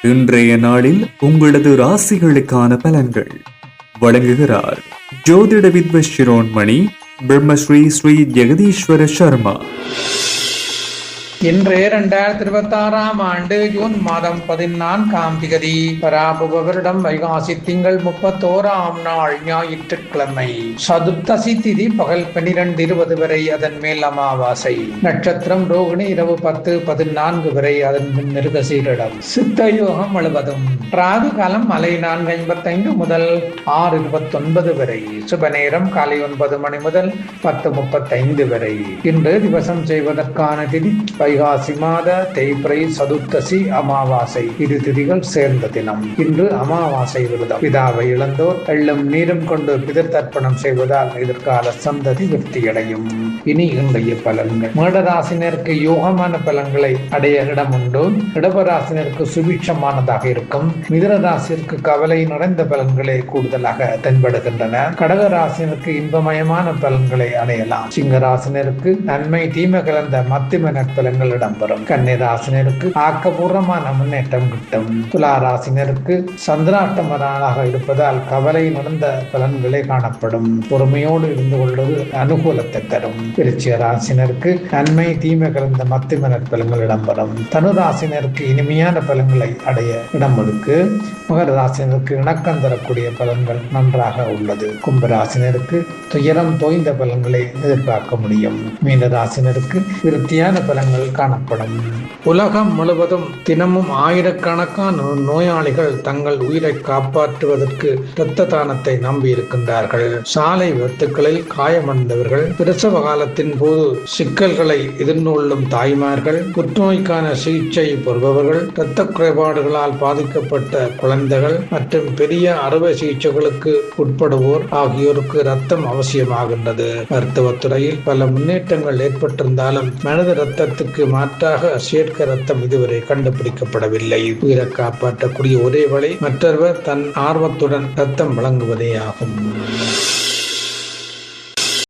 இன்றைய நாளில் உங்களது ராசிகளுக்கான பலன்கள் வழங்குகிறார் ஜோதிட வித்வத் சிரோன்மணி பிரம்மஸ்ரீ ஸ்ரீ ஜெகதீஸ்வர சர்மா. இன்றைய 2026 ஆண்டு ஜூன் மாதம் 14ஆம் திகதி பராபவ வருடம் வைகாசி திங்கள் 31ஆம் நாள் ஞாயிற்றுக்கிழமை. சதுர்த்தசி திதி பகல் 12:20 வரை, அதன் மேல் அமாவாசை. நட்சத்திரம் ரோகிணி இரவு 10:14 வரை, அதன் பின் மிருகசீரிடம். சித்த யோகம் முழுவதும் ராகு காலம் மாலை 4:55 முதல் 6:29 வரை. சுப நேரம் காலை 9 மணி முதல் 10:35 வரை. இன்று திவசம் செய்வதற்கான திதி வைகாசி மாத தேய்பிறை சதுர்த்தசி அமாவாசை. இரு திதிகள் சேர்ந்த தினம். இன்று அமாவாசை விரதம். பிதாவை இழந்தோர் எள்ளும் நீரும் கொண்டு பிதர் தர்ப்பணம் செய்வதால் எதிர்கால சந்ததி விருத்தியடையும். இனி இன்றைய பலன்கள். மேடராசினருக்கு யோகமான பலன்களை அடைய இடம் உண்டு. இடபராசினருக்கு சுபிட்சமானதாக இருக்கும். மிதுனராசிற்கு கவலை நிறைந்த பலன்களே கூடுதலாக தென்படுகின்றன. கடகராசினருக்கு இன்பமயமான பலன்களை அடையலாம். சிங்கராசினருக்கு நன்மை தீமை கலந்த மத்திம நற்பலன்கள் இடம்பெறும். கன்னிராசினருக்கு ஆக்கப்பூர்வமான முன்னேற்றம் கிட்டும். துளாராசினருக்கு சந்திராஷ்டமராக இருப்பதால் கவலை நடந்த பலன்களே காணப்படும். பொறுமையோடு இருந்து கொள்வது அனுகூலத்தை தரும். விருச்சிக ராசினருக்கு நன்மை தீமை கலந்த மத்திய நற்பலன்கள் இடம்பெறும். தனுராசினருக்கு இனிமையான பலன்களை அடைய இடம் இருக்கு. மகர ராசினருக்கு இணக்கம் தரக்கூடிய பலன்கள் நன்றாக உள்ளது. கும்பராசினருக்கு துயரம் தோய்ந்த பலன்களை எதிர்பார்க்க முடியும். மீனராசினருக்கு விருத்தியான பலன்கள் காணப்படும். உலகம் முழுவதும் தினமும் ஆயிரக்கணக்கான நோயாளிகள் தங்கள் உயிரை காப்பாற்றுவதற்கு இரத்த தானத்தை நம்பி இருக்கின்றார்கள். சாலை விபத்துகளில் காயமடைந்தவர்கள், பிரசவ காலத்தின் போது சிக்கல்களை எதிர்கொள்ளும் தாய்மார்கள், புற்றுநோய்க்கான சிகிச்சை பெறுபவர்கள், இரத்த குறைபாடுகளால் பாதிக்கப்பட்ட குழந்தைகள் மற்றும் பெரிய அறுவை சிகிச்சைகளுக்கு உட்படுவோர் ஆகியோருக்கு இரத்தம் அவசியமாகின்றது. மருத்துவத்துறையில் பல முன்னேற்றங்கள் ஏற்பட்டிருந்தாலும் மனித இரத்தத்துக்கு மாற்றாக செயற்கை ரத்தம் இதுவரை கண்டுபிடிக்கப்படவில்லை. உயிரை காப்பாற்றக்கூடிய ஒரே வழி மற்றவர் தன் ஆர்வத்துடன் ரத்தம் வழங்குவதே ஆகும்.